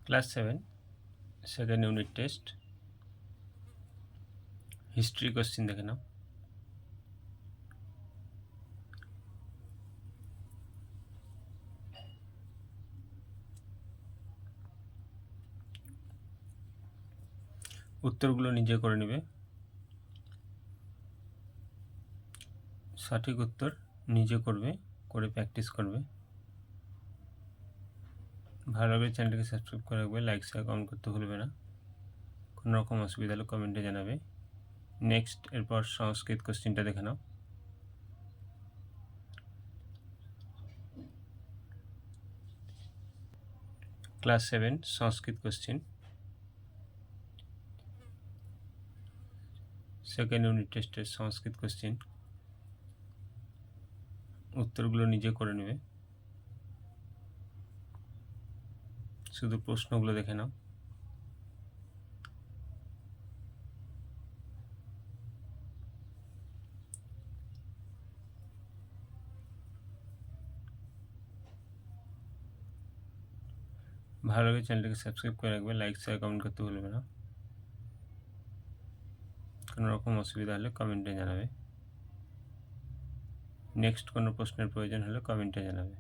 Class 7 second unit test history question দেখে নাও। উত্তরগুলো নিজে করে নেবে। সঠিক উত্তর নিজে করবে, করে প্র্যাকটিস করবে। ভালো লাগলে চ্যানেলটিকে সাবস্ক্রাইব করে রাখবে, লাইক শেয়ার কমেন্ট করতে ভুলবে না। কোনো রকম অসুবিধা হলে কমেন্টে জানাবে। নেক্সট এরপর সংস্কৃত কোশ্চিনটা দেখে নাও। ক্লাস 7 সংস্কৃত কোশ্চিন সেকেন্ড ইউনিট টেস্টের সংস্কৃত কোশ্চিন। উত্তরগুলো নিজে করে নেবে, শুধু প্রশ্নগুলো দেখে নাও। ভালো লাগে চ্যানেলটিকে সাবস্ক্রাইব করে রাখবে, লাইক শেয়ার কমেন্ট করতে ভুলবে না। কোনো রকম অসুবিধা হলে কমেন্টে জানাবে। নেক্সট কোনো প্রশ্নের প্রয়োজন হলে কমেন্টে জানাবে।